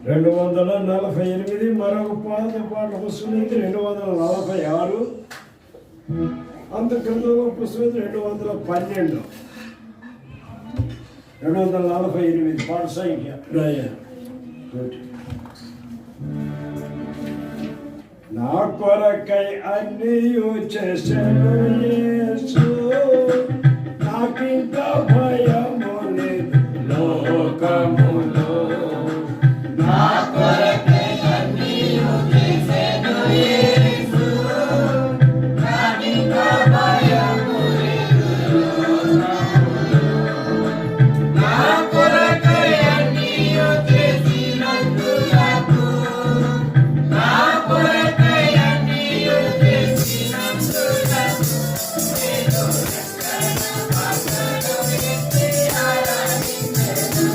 248. మరొక పాటల పుస్తకం అయితే 246. అంత క్రింద పుస్తకం 212. 248 పాట సంఖ్య నా కొరకై అన్నీయు చేసెను యేసు, నాకింకా భయము లేదు లోకములో. నా కొరకై అన్నీయు చేసెను యేసు, నాకింకా భయము లేదు లోకములో. నా కొరకై అన్నీయు చేసినందులకు, నా కొరకై అన్నీయు చేసినందులకు నేను రక్షణ పాత్రను ఎత్తి ఆరాధించెను.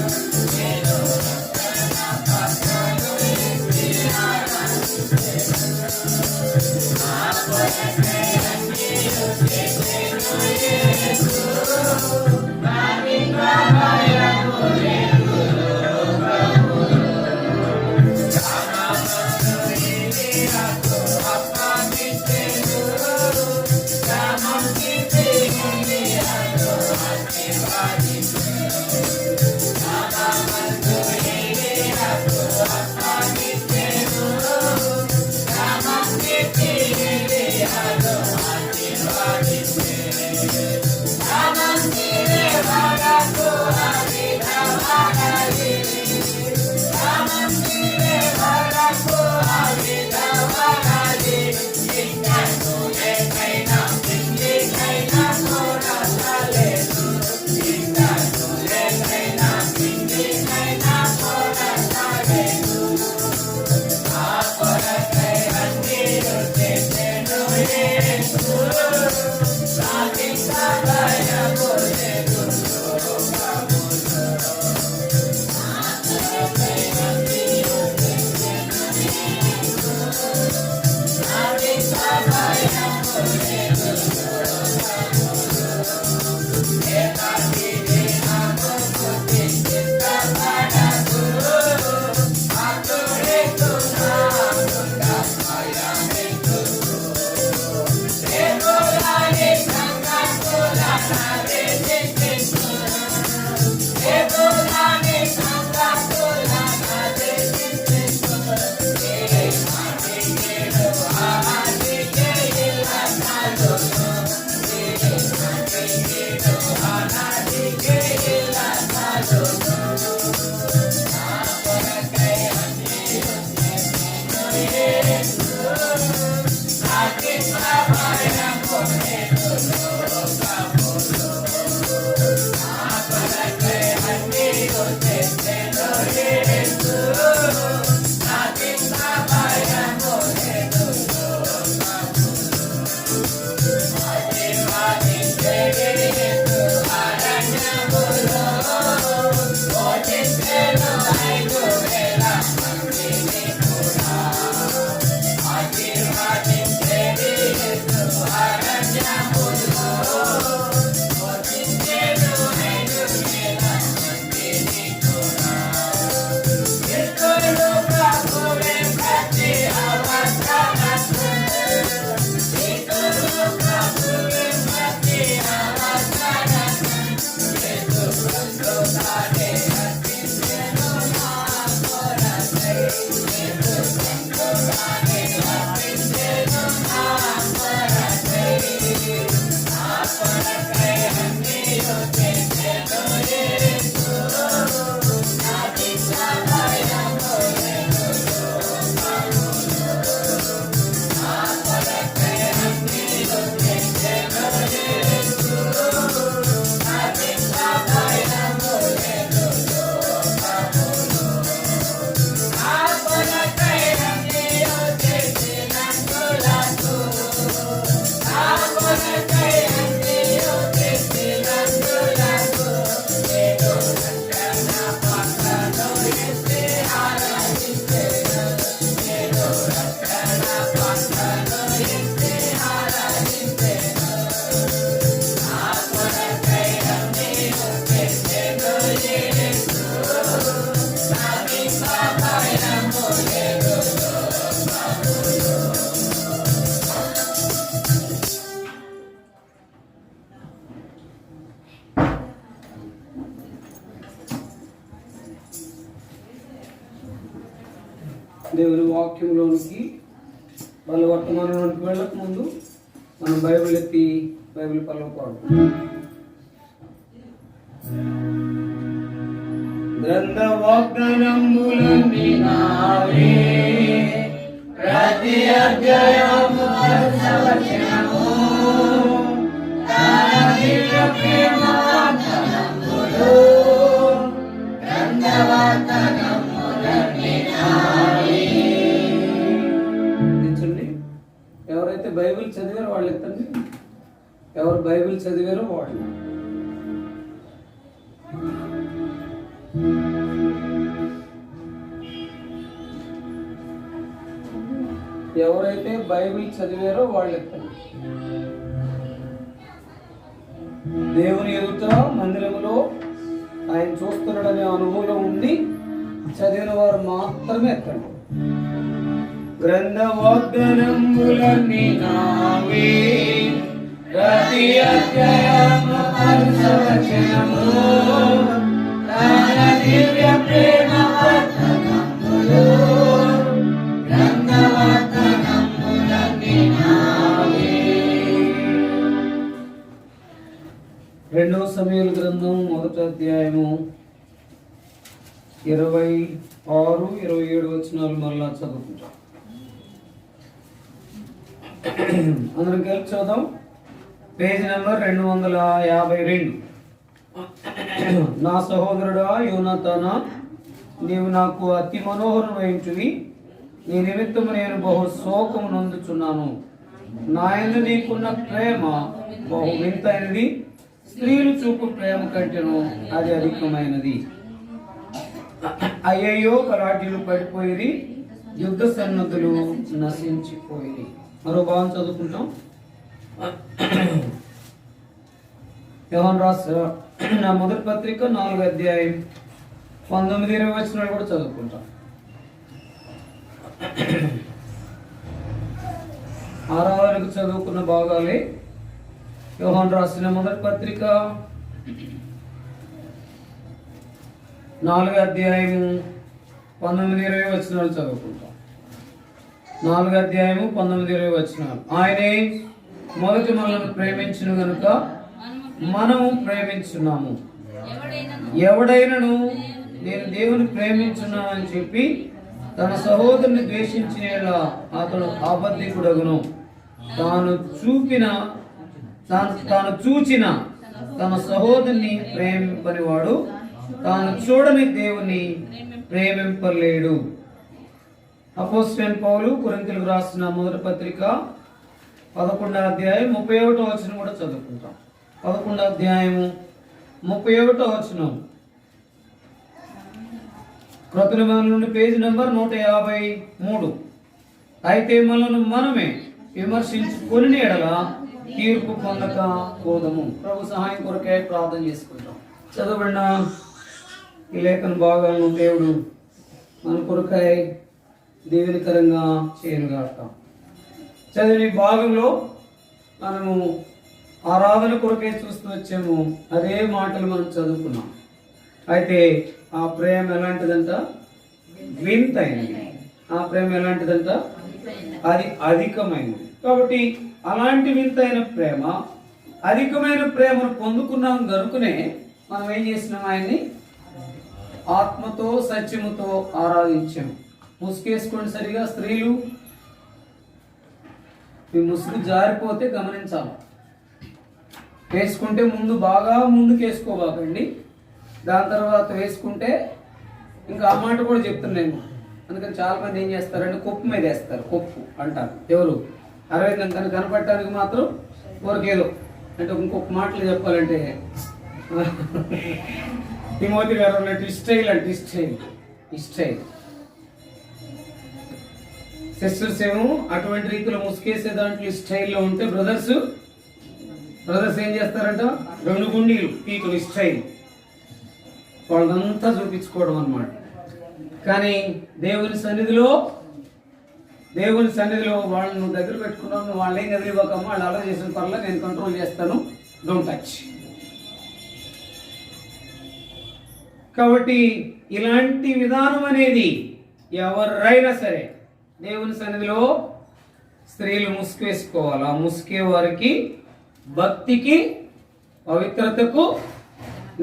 దేవుని వాక్యంలోనికి వాళ్ళ వర్తమానంలోనికి వెళ్ళక ముందు మనం బైబిల్ ఎత్తి బైబిల్ పల్లవ పాడు. గ్రంథ వాగ్దానములన్నీ నావే, ప్రతి అధ్యాయము వచనము తన దివ్య ప్రేమ వాగ్దానములు, గ్రంథ వాగ్దానములన్నీ నావే. ఎవరైతే బైబిల్ చదివారో వాళ్ళు ఎత్తండి. ఎవరు బైబిల్ చదివారో వాళ్ళు. ఎవరైతే బైబిల్ చదివారో వాళ్ళు ఎత్తండి. దేవుని ఎదుట మందిరములో ఆయన చూస్తున్నాడనే అనుభవం ఉండి చదివిన వారు మాత్రమే ఎత్తండి. గ్రంథ వాగ్దానములన్నీ నావే, ప్రతి అధ్యాయము వచనము తన దివ్య ప్రేమ వాగ్దానములు, గ్రంథ వాగ్దానములన్నీ నావే. 2 సమూయేలు గ్రంథం 1వ అధ్యాయము 26, 27 వచనాలు మళ్ళా చదువుకుంటాం. అందరం కలిసి చూద్దాం. Page number 252. నా సహోదరుడా యోనాతానా, నీవు నాకు అతి మనోహరమైనవి. నీ నిమిత్తము నేను బహు శోకము నొందుచున్నాను. నాయన నీకున్న ప్రేమ బహు వింతైనది. స్త్రీలు చూపు ప్రేమ కంటేను అది అధికమైనది. అయ్యయ్యో కరాటీలు పడిపోయి, యుద్ధ సన్నద్ధులు నశించిపోయి. మరో భాగం చదువుకుంటాం. యోహాను రాసిన నా మొదటి పత్రిక 4వ అధ్యాయం 19-20 వచనాలు కూడా చదువుకుంటాం. ఆరాధనకు చదువుకున్న భాగాలే. యోహాను రాసిన మొదటి పత్రిక 4వ అధ్యాయము 19-20 వచనాలు చదువుకుంటాం. 4వ అధ్యాయము 19-20 వచనాలు. ఆయనే మొదటి మనల్ని ప్రేమించును గనుక మనము ప్రేమించున్నాము. ఎవడైనను నేను దేవుని ప్రేమించున్నానని చెప్పి తన సహోదరుని ద్వేషించిన అతడు అబద్ధికుడగును. తాను చూచిన తన సహోదరుని ప్రేమింపనివాడు తాను చూడని దేవుని ప్రేమింపలేడు. అపోస్తలుడైన పౌలు కొరింథీయులకు రాసిన మొదటి పత్రిక 11వ అధ్యాయం 31వ వచనం కూడా చదువుకుంటాం. 11వ అధ్యాయము 31వ వచనం. క్రొత్త నిబంధన నుండి పేజీ నెంబర్ 153. అయితే మనల్ని మనమే విమర్శించుకొని ఎడల తీర్పు పొందక పోదము. ప్రభు సహాయం కొరకే ప్రార్థన చేసుకుంటాం. చదవబడిన ఈ లేఖన భాగాలను దేవుడు మన కొరకై దీవెనకరంగా చేయనుగాక. చదివిన భాగంలో మనము ఆరాధన కొరకే చూస్తూ వచ్చాము. అదే మాటలు మనం చదువుకున్నాం. అయితే ఆ ప్రేమ ఎలాంటిదంట? వింతైనది. ఆ ప్రేమ ఎలాంటిదంట? అది అధికమైనది. కాబట్టి అలాంటి వింతైన ప్రేమ, అధికమైన ప్రేమను పొందుకున్నాం కనుకనే మనం ఏం చేసినాం? ఆయన్ని ఆత్మతో సత్యముతో ఆరాధించాము. ముసుగేసుకోండి సరిగా. స్త్రీలు మీ ముసుగు జారిపోతే గమనించాలి. వేసుకుంటే ముందు బాగా ముందుకు వేసుకోబాకండి. దాని తర్వాత వేసుకుంటే ఇంకా ఆ మాట కూడా చెప్తున్నాను. అందుకని చాలా మంది ఏం చేస్తారంటే కొప్పు మీద వేస్తారు. కొప్పు అంటారు. ఎవరు 60 తను కనపడటానికి మాత్రం ఊరికేదో అంటే ఇంకొక మాటలు చెప్పాలంటే తిమోతి గారు అన్నట్టు ఇస్టైల్ అంటే ఇస్టైల్. సిస్టర్స్ ఏమో అటువంటి రీతిలో ముసుకేసే దాంట్లో స్టైల్లో ఉంటే బ్రదర్స్ ఏం చేస్తారంట? 2 గుండీలు పీకులు స్టైల్. వాళ్ళంతా చూపించుకోవడం అన్నమాట. కానీ దేవుని సన్నిధిలో వాళ్ళను దగ్గర పెట్టుకున్నాను. వాళ్ళు ఏం కదిలిపోకమ్మా, వాళ్ళు అలా చేసిన పర్లే, నేను కంట్రోల్ చేస్తాను, డోంట్ టచ్. కాబట్టి ఇలాంటి విధానం అనేది ఎవరైనా సరే దేవుని సన్నిధిలో స్త్రీలు ముసుగు వేసుకోవాలి. ఆ ముసుగే వారికి భక్తికి, పవిత్రతకు,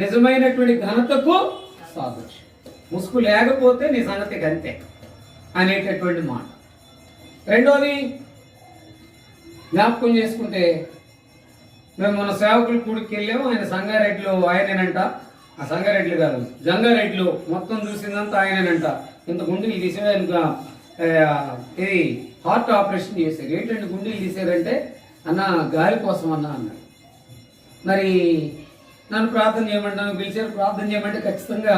నిజమైనటువంటి ఘనతకు సాదృశ్యం. ముసుగు లేకపోతే నీ సంగతికి అంతే అనేటటువంటి మాట. రెండోది జ్ఞాపకం చేసుకుంటే, మేము మన సేవకుల కూడికి వెళ్ళాము. ఆయన సంగారెడ్డిలో ఆయనేనంట, ఆ సంగారెడ్డిలు కాదు జంగారెడ్డిలో మొత్తం చూసిందంతా ఆయనేనంట. ఇంత గుండెలు తీసాడు ఇంకా ఇది హార్ట్ ఆపరేషన్ చేశారు. ఏంటంటే గుండెలు తీశారంటే అన్న గాలి కోసం అన్నాడు. మరి నన్ను ప్రార్థన చేయమంటాను, పిలిచారు ప్రార్థన చేయమంటే ఖచ్చితంగా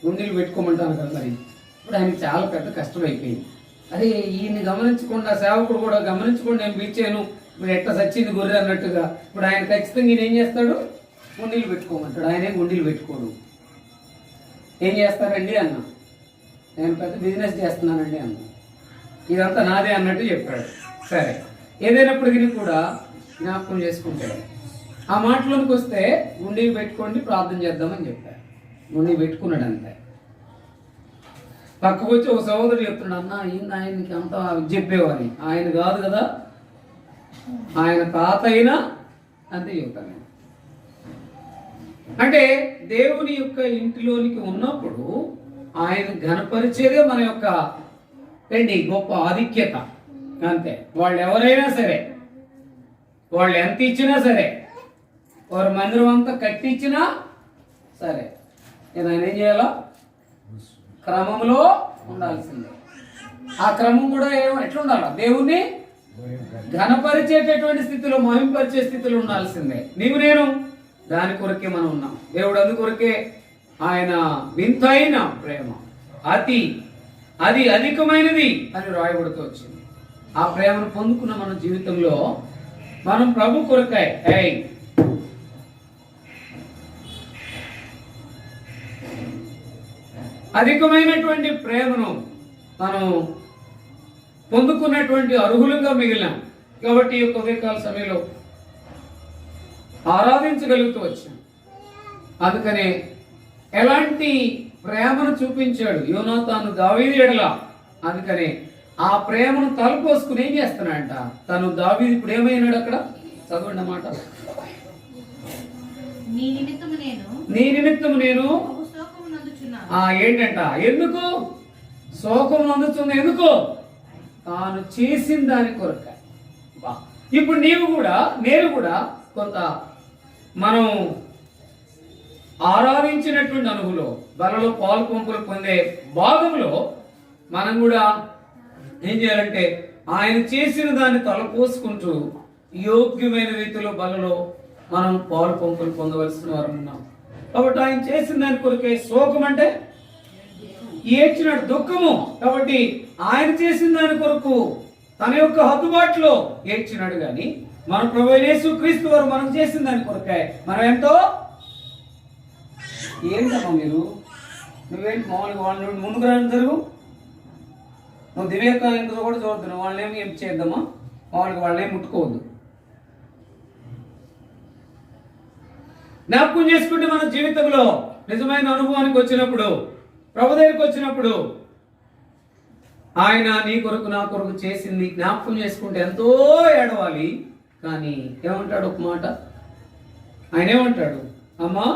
గుండెలు పెట్టుకోమంటాను కదా. మరి ఇప్పుడు ఆయనకి చాలా పెద్ద కష్టం అయిపోయింది. అదే ఈయన్ని గమనించకుండా, సేవకుడు కూడా గమనించకుండా నేను పిలిచాను, ఇప్పుడు ఎట్లా సచ్చింది గొర్రె అన్నట్టుగా. ఇప్పుడు ఆయన ఖచ్చితంగా ఈయన ఏం చేస్తాడు, గుండీలు పెట్టుకోమంటాడు. ఆయనే గుండీలు పెట్టుకోడు. ఏం చేస్తారండి అన్న, నేను పెద్ద బిజినెస్ చేస్తున్నానండి అన్న, ఇదంతా నాదే అన్నట్టు చెప్పాడు. సరే, ఏదైనప్పటికీ కూడా జ్ఞాపకం చేసుకుంటే ఆ మాటలోనికి వస్తే గుండీలు పెట్టుకోండి ప్రార్థన చేద్దామని చెప్పారు. గుండీ పెట్టుకున్నాడు అంతే. పక్కకు వచ్చి ఒక సహోదరుడు చెప్తున్నాడు, అన్న ఆయనకి అంత చెప్పేవాని, ఆయన కాదు కదా, ఆయన తాత అయినా అంతే చెప్తాను. అంటే దేవుని యొక్క ఇంటిలోనికి ఉన్నప్పుడు ఆయన ఘనపరిచేదే మన యొక్క ఏంటి గొప్ప ఆధిక్యత. అంతే. వాళ్ళు ఎవరైనా సరే, వాళ్ళు ఎంత ఇచ్చినా సరే, వారి మందిరం అంతా కట్టించినా సరే, నేను ఆయన ఏం చేయాలో క్రమంలో ఉండాల్సిందే. ఆ క్రమం కూడా ఎట్లా ఉండాలి, దేవుణ్ణి ఘనపరిచేటటువంటి స్థితిలో, మహింపరిచే స్థితిలో ఉండాల్సిందే. నీవు నేను దాని కొరకే మనం ఉన్నాం. దేవుడు అందుకొరకే ఆయన వింతైన ప్రేమ, అది అధికమైనది అని రాయబడుతూ వచ్చింది. ఆ ప్రేమను పొందుకున్న మన జీవితంలో మనం ప్రభు కొరకాయ అధికమైనటువంటి ప్రేమను మనం పొందుకున్నటువంటి అర్హులుగా మిగిలినాం. కాబట్టి ఈ యొక్క ఉదయకాల సమయంలో ఆరాధించగలుగుతూ వచ్చాం. అందుకనే ఎలాంటి ప్రేమను చూపించాడు యోనాతాను దావీదు ఎడల. అందుకనే ఆ ప్రేమను తలపోసుకుని ఏం చేస్తున్నాడంట, తను దావీదు ఇప్పుడు ఏమైనాడు అక్కడ చదవండి అన్నమాట. నీ నిమిత్తము నేను ఏంటంట, ఎందుకు శోకం నందుతుంది, ఎందుకు తాను చేసిన దాని కొరక. ఇప్పుడు నీవు కూడా నేను కూడా కొంత మనం ఆరాధించినటువంటి అనుభవంలో బలలో పాలు పంపులు పొందే భాగంలో మనం కూడా ఏం చేయాలంటే ఆయన చేసిన దాన్ని తలపోసుకుంటూ యోగ్యమైన రీతిలో బలలో మనం పాలు పంపులు పొందవలసిన వారు ఉన్నాం. కాబట్టి ఆయన చేసిన దాని కొరకే శోకం అంటే ఏడ్చినాడు, దుఃఖము. కాబట్టి ఆయన చేసిన దాని కొరకు తన యొక్క హద్దుబాటులో ఏడ్చినాడు. కానీ మన ప్రభువైన యేసుక్రీస్తు వారు మనం చేసిన దాని కొరకే మనం ఎంతో ఏంటమ్మా మీరు నువ్వేంటి మామూలుగా వాళ్ళు ముందుకు రాని జరుగు, నువ్వు దివ్యకాయంతో కూడా చూడద్దు, వాళ్ళేమి ఏం చేద్దామా, మామూలుగా వాళ్ళేం ముట్టుకోవద్దు. జ్ఞాపకం చేసుకుంటే మన జీవితంలో నిజమైన అనుభవానికి వచ్చినప్పుడు, ప్రభు దగ్గరికి వచ్చినప్పుడు ఆయన నీ కొరకు నా కొరకు చేసింది జ్ఞాపకం చేసుకుంటే ఎంతో ఏడవాలి. కానీ ఏమంటాడు ఒక మాట, ఆయన ఏమంటాడు, అమ్మా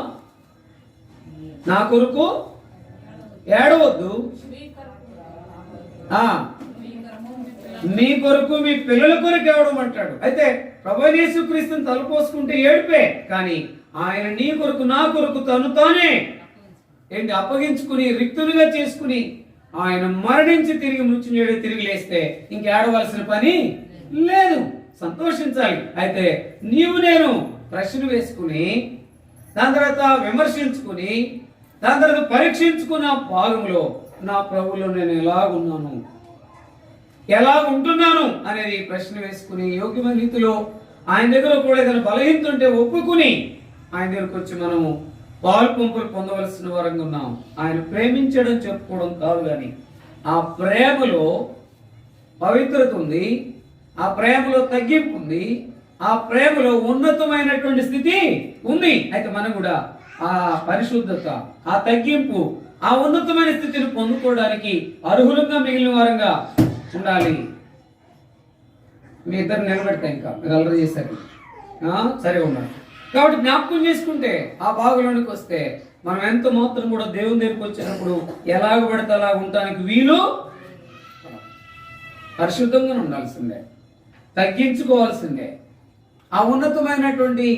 నా కొరకు ఏడవద్దు, మీ కొరకు మీ పిల్లల కొరకు ఏడవమంటాడు. అయితే ప్రభువైన యేసుక్రీస్తుని తలపోసుకుంటే ఏడిపే, కానీ ఆయన నీ కొరకు నా కొరకు తను తానే ఏంటి అప్పగించుకుని రిక్తునిగా చేసుకుని ఆయన మరణించి తిరిగి మృత్యుంజయుడు తిరిగి లేస్తే ఇంకేడవలసిన పని లేదు, సంతోషించాలి. అయితే నీవు నేను ప్రశ్న వేసుకుని దాని తర్వాత విమర్శించుకుని దాని తర్వాత పరీక్షించుకున్న భాగంలో నా ప్రభువులో నేను ఎలాగున్నాను, ఎలా ఉంటున్నాను అనేది ప్రశ్న వేసుకుని యోగ్యమైన రీతిలో ఆయన దగ్గర కూడా ఏదైనా బలహీనత ఉంటే ఒప్పుకుని ఆయన దగ్గరకు వచ్చి మనము పాలు పంపులు పొందవలసిన వారంగా ఉన్నాం. ఆయన ప్రేమించడం చెప్పుకోవడం కాదు, కానీ ఆ ప్రేమలో పవిత్రత ఉంది, ఆ ప్రేమలో తగ్గింపు ఉంది, ఆ ప్రేమలో ఉన్నతమైనటువంటి స్థితి ఉంది. అయితే మనం కూడా ఆ పరిశుద్ధత, ఆ తగ్గింపు, ఆ ఉన్నతమైన స్థితిని పొందుకోవడానికి అర్హులంగా మిగిలిన వారంగా ఉండాలి. మీ ఇద్దరు నిలబెడతా ఇంకా మీరు అల్లరి చేశారు, సరే ఉన్నారు. కాబట్టి జ్ఞాపకం చేసుకుంటే ఆ భాగంలోనికి వస్తే మనం ఎంత మాత్రం కూడా దేవుని దగ్గరికి వచ్చినప్పుడు ఎలాగ పడితే అలా ఉండటానికి వీలు. పరిశుద్ధంగా ఉండాల్సిందే, తగ్గించుకోవాల్సిందే. ఆ ఉన్నతమైనటువంటి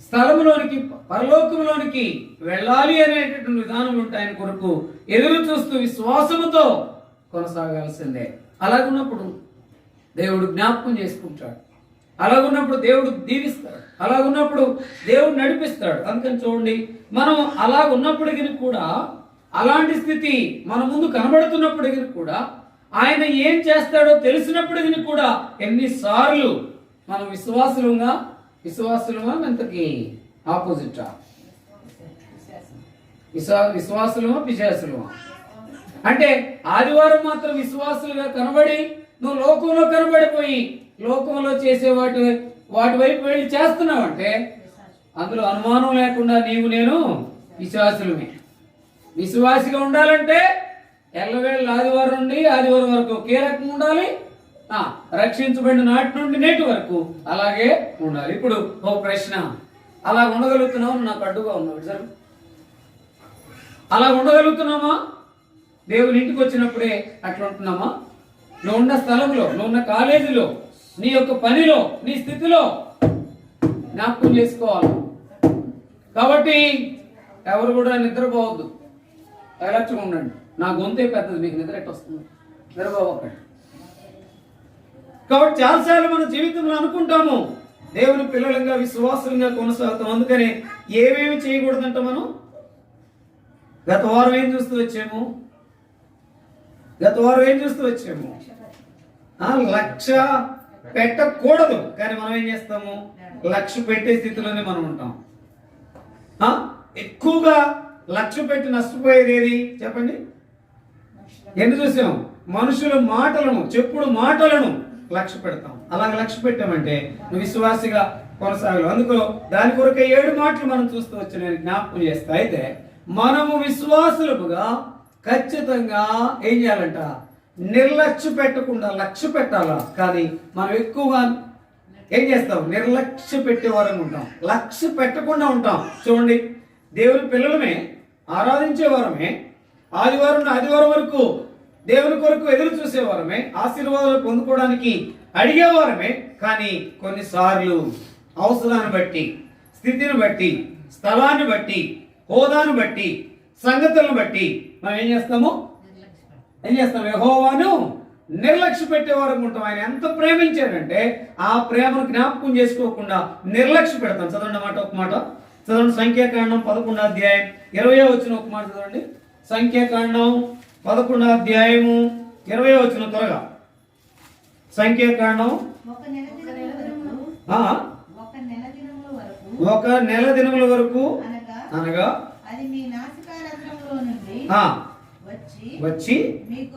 స్థలంలోనికి పరలోకంలోనికి వెళ్ళాలి అనేటటువంటి విధానం ఉంటాయన కొరకు ఎదురు చూస్తూ విశ్వాసముతో కొనసాగాల్సిందే. అలాగున్నప్పుడు దేవుడు జ్ఞాపకం చేసుకుంటాడు, అలాగున్నప్పుడు దేవుడు దీవిస్తాడు, అలాగున్నప్పుడు దేవుడు నడిపిస్తాడు. అందుకని చూడండి, మనం అలాగున్నప్పటికీ కూడా, అలాంటి స్థితి మన ముందు కనబడుతున్నప్పటికీ కూడా, ఆయన ఏం చేస్తాడో తెలిసినప్పటికీ కూడా ఎన్నిసార్లు మనం విశ్వాసులుగా ఎంతకి ఆపోజిటా? విశ్వాసులమా పిశాసులమా? అంటే ఆదివారం మాత్రం విశ్వాసులుగా కనబడి నువ్వు లోకంలో కనబడిపోయి లోకంలో చేసే వాటి వైపు వెళ్ళి చేస్తున్నావంటే అందులో అనుమానం లేకుండా నేను విశ్వాసులమే. విశ్వాసిగా ఉండాలంటే ఎల్లవేళ ఆదివారం నుండి ఆదివారం వరకు ఒకే రకం ఉండాలి. రక్షించబడిన నాటి నుండి నేటి వరకు అలాగే ఉండాలి. ఇప్పుడు ఓ ప్రశ్న, అలా ఉండగలుగుతున్నావు? నాకు అడ్డుగా ఉన్నావు సార్, అలా ఉండగలుగుతున్నామా? దేవుని ఇంటికి వచ్చినప్పుడే అట్లా ఉంటున్నామా? నువ్వు ఉన్న స్థలంలో, నువ్వు ఉన్న కాలేజీలో, నీ యొక్క పనిలో, నీ స్థితిలో జ్ఞాపకం చేసుకోవాలి. కాబట్టి ఎవరు కూడా నిద్రపోవద్దు, రిలాక్స్గా ఉండండి. నా గొంతే పెద్దది, మీకు నిద్ర ఎట్ట వస్తుంది? నిద్రపోవకండి. కాబట్టి చాలాసార్లు మన జీవితంలో అనుకుంటాము దేవుని పిల్లలంగా విశ్వాసంగా కొనసాగుతాం. అందుకని ఏమేమి చేయకూడదంట మనం గత వారం ఏం చూస్తూ వచ్చాము? లక్ష్య పెట్టకూడదు, కానీ మనం ఏం చేస్తాము? లక్ష్య పెట్టే స్థితిలోనే మనం ఉంటాం. ఎక్కువగా లక్ష్య పెట్టి నష్టపోయేది ఏది చెప్పండి? ఎందుకు చూసాం? మనుషుల మాటలను, చెప్పుడు మాటలను లక్ష్య పెడతాం. అలాగే లక్ష్య పెట్టామంటే నువ్వు విశ్వాసిగా కొనసాగలు. అందుకు దాని కొరకే 7 మాటలు మనం చూస్తూ వచ్చి నేను జ్ఞాపకం చేస్తా. అయితే మనము విశ్వాసులుగా ఖచ్చితంగా ఏం చేయాలంట? నిర్లక్ష్య పెట్టకుండా లక్ష్య పెట్టాలా. కానీ మనం ఎక్కువగా ఏం చేస్తాం? నిర్లక్ష్య పెట్టేవారం ఉంటాం, లక్ష్య పెట్టకుండా ఉంటాం. చూడండి, దేవుని పిల్లలమే, ఆరాధించేవారమే, ఆదివారం వరకు దేవుని కొరకు ఎదురు చూసేవారమే, ఆశీర్వాదాలు పొందుకోవడానికి అడిగేవారమే. కానీ కొన్నిసార్లు అవసరాన్ని బట్టి, స్థితిని బట్టి, స్థలాన్ని బట్టి, హోదాను బట్టి, సంగతులను బట్టి మనం ఏం చేస్తాం? యెహోవాను నిర్లక్ష్య పెట్టేవారు ఉంటాం. ఆయన ఎంత ప్రేమించాడంటే ఆ ప్రేమను జ్ఞాపకం చేసుకోకుండా నిర్లక్ష్య పెడతాం. చదవండి ఒక మాట చదవండి. సంఖ్యాకాండం 11వ అధ్యాయం 20వ వచనం ఒక మాట చదవండి. సంఖ్యాకాండం 11వ అధ్యాయము 20వ వచనం త్వరగా. సంఖ్యాకాండం ఒక నెల దినముల వరకు అనగా వచ్చి మీకు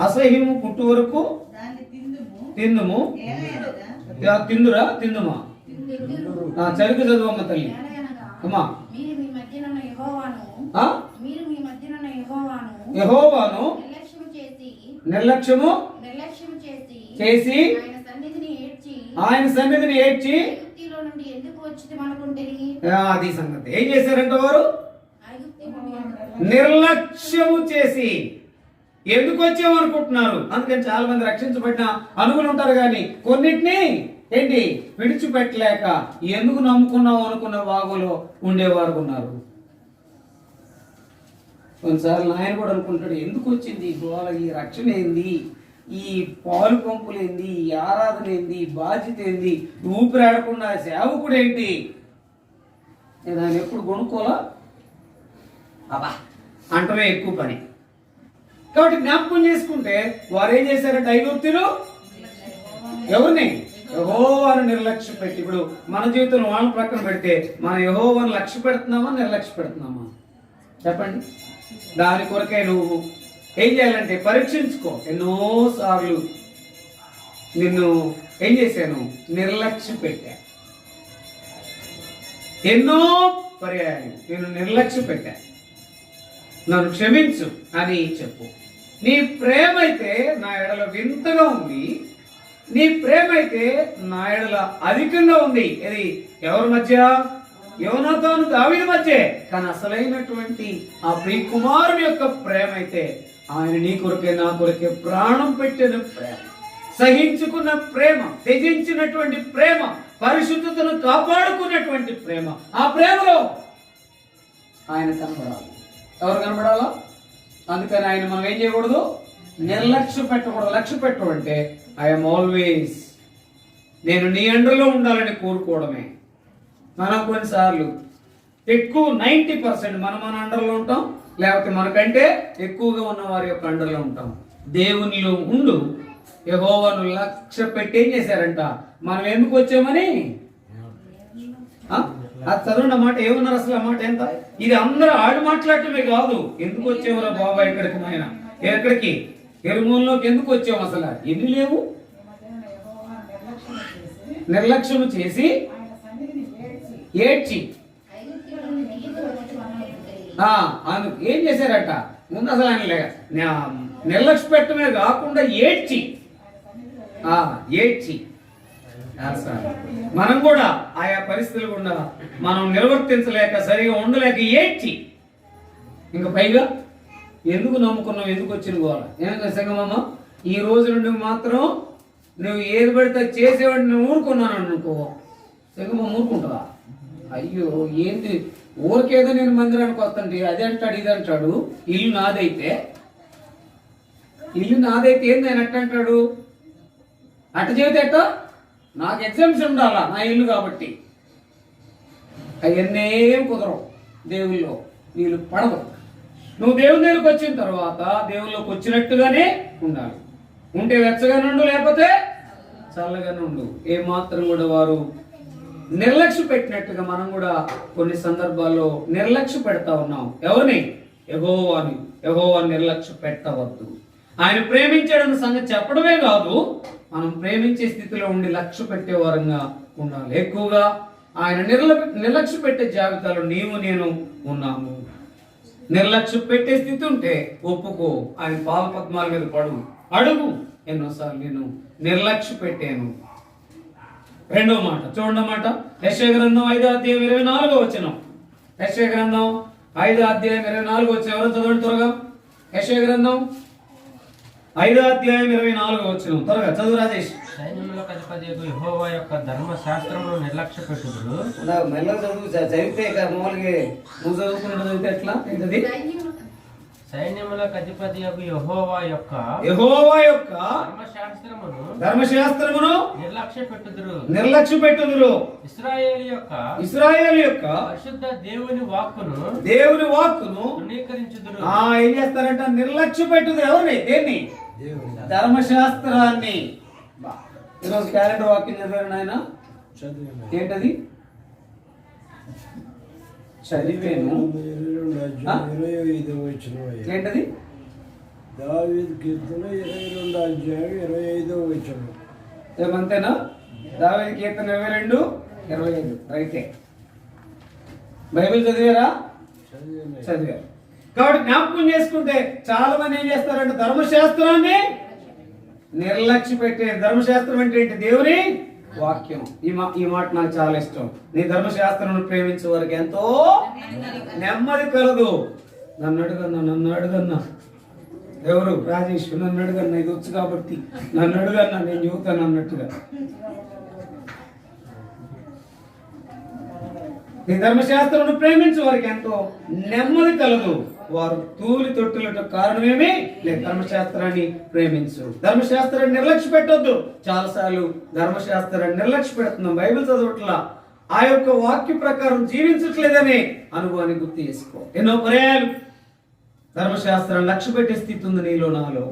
అసహ్యము పుట్టు వరకు తిందుము. తిందుమా? చరిక చదువమ్మ తల్లి అమ్మా. యెహోవాను నిర్లక్ష్యము చేసి ఆయన సన్నిధిని ఏడ్చి అది సంగతి. ఏం చేశారంట వారు? నిర్లక్ష్యము చేసి ఎందుకు వచ్చామనుకుంటున్నారు. అందుకని చాలా మంది రక్షించబడిన అనుకుని ఉంటారు, కానీ కొన్నిటిని ఏంటి విడిచిపెట్టలేక ఎందుకు నమ్ముకున్నాం అనుకున్న వాగులో ఉండేవారు ఉన్నారు. కొన్నిసార్లు ఆయన కూడా అనుకుంటాడు, ఎందుకు వచ్చింది ఈ గోల, ఈ రక్షణ ఏంది, ఈ పాలు పంపులేంది, ఈ ఆరాధన ఏంది, ఈ బాధ్యత ఏంది, ఊపిరాడకుండా సేవకుడు ఏంటి, నేను ఆయన ఎప్పుడు కొనుక్కోలా అబ్బా అంటమే ఎక్కువ పని. కాబట్టి జ్ఞాపకం చేసుకుంటే వారు ఏం చేశారంటే ఐగుప్తులు ఎవరిని? యెహోవాను నిర్లక్ష్యం పెట్టి. ఇప్పుడు మన జీవితంలో వాళ్ళని ప్రక్కన పెడితే మన యెహోవాను లక్ష్య పెడుతున్నామా నిర్లక్ష్య పెడుతున్నామా చెప్పండి? దాని కొరకే నువ్వు ఏం చేయాలంటే పరీక్షించుకో. ఎన్నోసార్లు నిన్ను ఏం చేశాను? నిర్లక్ష్య పెట్టా. ఎన్నో పర్యాయాలు నేను నిర్లక్ష్య పెట్టా. నన్ను క్షమించు అని చెప్పు. నీ ప్రేమ అయితే నా ఎడల వింతగా ఉంది, నీ ప్రేమ అయితే నా ఎడల అధికంగా ఉంది. ఇది ఎవరి మధ్య? యోనాతాను దావీదు మధ్య. కానీ అసలైనటువంటి ఆ ప్రియ కుమారుని యొక్క ప్రేమ అయితే ఆయన నీ కొరకే నా కొరకే ప్రాణం పెట్టిన ప్రేమ, సహించుకున్న ప్రేమ, త్యజించినటువంటి ప్రేమ, పరిశుద్ధతను కాపాడుకున్నటువంటి ప్రేమ. ఆ ప్రేమలో ఆయన కనబడాలి. ఎవరు కనబడాలా? అందుకని ఆయన మనం ఏం చేయకూడదు? నిర్లక్ష్య పెట్టకూడదు. లక్ష్య పెట్టడం అంటే ఐఎమ్ ఆల్వేస్, నేను నీ అండర్లో ఉండాలని కోరుకోవడమే. మనం కొన్నిసార్లు ఎక్కువ 90% మన అండర్లో ఉంటాం, లేకపోతే మనకంటే ఎక్కువగా ఉన్న వారి యొక్క అండర్లో ఉంటాం. దేవునిలో ఉండు, యెహోవాను లక్ష్య పెట్టి ఏం చేశారంట? మనం ఎందుకు వచ్చామని అది చదవండి. మాట ఏమన్నారు అసలు? ఆ మాట ఎంత? ఇది అందరూ ఆడు మాట్లాడటమే కాదు. ఎందుకు వచ్చేవరా బాబా ఇక్కడికి? ఆయన ఎక్కడికి? ఎరుమూలలోకి ఎందుకు వచ్చాము? అసలు ఎన్ని లేవు. నిర్లక్ష్యం చేసి ఏడ్చి ఏం చేశారట? ముందు అసలు ఆయన నిర్లక్ష్య పెట్టమే కాకుండా ఏడ్చి మనం కూడా ఆయా పరిస్థితులు గుండా మనం నిర్వర్తించలేక, సరిగా ఉండలేక ఏడ్చి, ఇంకా పైగా ఎందుకు నమ్ముకున్నావు, ఎందుకు వచ్చిన గోళ? ఏమైనా సంగమమ్మ, ఈ రోజు నుండి మాత్రం నువ్వు ఏది పడితే చేసేవాడిని నువ్వు ఊరుకున్నాను అనుకో, సంగమమ్మ ఊరుకుంటావా? అయ్యో ఏంటి ఊరికేదో నేను మందిరానికి వస్తుంటే అది అంటాడు ఇది అంటాడు. ఇల్లు నాదైతే ఏంది ఆయన అట్ట అంటాడు? అట్ట చెబితే అట్ట నాకు ఎగ్జామ్షన్ ఉండాలా, నా ఇల్లు కాబట్టి. అవన్నీ ఏం కుదరవు దేవుల్లో, వీళ్ళు పడవు. నువ్వు దేవుని దగ్గరికి వచ్చిన తర్వాత దేవుల్లోకి వచ్చినట్టుగానే ఉండాలి. ఉంటే వెచ్చగానే ఉండు, లేకపోతే చల్లగానే ఉండు. ఏమాత్రం కూడా వారు నిర్లక్ష్య పెట్టినట్టుగా మనం కూడా కొన్ని సందర్భాల్లో నిర్లక్ష్య పెడతా ఉన్నాం. ఎవరిని? యెహోవాని నిర్లక్ష్య పెట్టవద్దు. ఆయన ప్రేమించాడన్న సంగతి చెప్పడమే కాదు, మనం ప్రేమించే స్థితిలో ఉండి లక్ష్య పెట్టే వారంగా ఉండాలి. ఎక్కువగా ఆయన నిర్లక్ష్య పెట్టే జాబితాలో నీవు నేను ఉన్నాము. నిర్లక్ష్య పెట్టే స్థితి ఉంటే ఒప్పుకో, ఆయన పాద పద్మాల మీద అడుగు. ఎన్నోసార్లు నేను నిర్లక్ష్య పెట్టాను. రెండో మాట చూడండి. మాట యెషయా గ్రంథం 5వ అధ్యాయం 24వ వచనం. యెషయా గ్రంథం 5వ అధ్యాయం 24వ వచనం. ఎవరు చదవండి త్వరగా? యెషయా గ్రంథం 5వ అధ్యాయం 24వ వచనం. త్వరగా చదువు రాజేష్. సైన్యములకు అధిపతియగు యెహోవా యొక్క ధర్మశాస్త్రమును నిర్లక్ష్య పెట్టుదురు. మెల్లగా చదువు, చదివితే నువ్వు చదువుకున్న చదివితే ఎట్లా? ఏంటది? సైన్యములకు అధిపతియగు యెహోవా యొక్క ధర్మశాస్త్రమును నిర్లక్ష్య పెట్టుదురు. ఇశ్రాయేలు యొక్క పరిశుద్ధ దేవుని వాక్కును తృణీకరించుదురు. ఏం చేస్తారంట? నిర్లక్ష్య పెట్టుదురు. ఎవరిని? దేన్ని? ధర్మశాస్త్రాన్ని. ఈరోజు క్యాలెండర్ వాక్యం చదివారు నాయన. ఏంటది? చదివాను. ఏంటది? దావీదు కీర్తన 22వ అధ్యాయం 25వ వచనం. ఏమంతేనా? దావీదు కీర్తన 22:25. రైటే. బైబిల్ చదివారా? చదివారు. కాబట్టి జ్ఞాపకం చేసుకుంటే చాలా మంది ఏం చేస్తారంటే ధర్మశాస్త్రాన్ని నిర్లక్ష్య పెట్టే. ధర్మశాస్త్రం అంటే ఏంటి? దేవుని వాక్యం. ఈ మాట నాకు చాలా ఇష్టం. నీ ధర్మశాస్త్రం ప్రేమించే వారికి ఎంతో నెమ్మది కలదు. నన్ను అడుగన్నా. ఎవరు? రాజేష్. నన్ను అడుగన్నా, ఇది వచ్చు కాబట్టి నన్ను అడుగన్నా, నేను చెబుతాను అన్నట్టుగా. నీ ధర్మశాస్త్రం ప్రేమించే వారికి ఎంతో నెమ్మది కలదు. వారు తూలి తొట్టులట కారణమేమి లేదు. ధర్మశాస్త్రాన్ని ప్రేమించు. ధర్మశాస్త్రాన్ని నిర్లక్ష్య పెట్టొద్దు. చాలాసార్లు ధర్మశాస్త్రాన్ని నిర్లక్ష్య పెడుతున్నాం. బైబిల్ చదవట్లా, ఆ యొక్క వాక్య ప్రకారం జీవించట్లేదనే అనుభవాన్ని గుర్తు చేసుకో. ఎన్నో పర్యాయాలు ధర్మశాస్త్రాన్ని లక్ష్య పెట్టే స్థితి ఉంది నీలో, నాలో.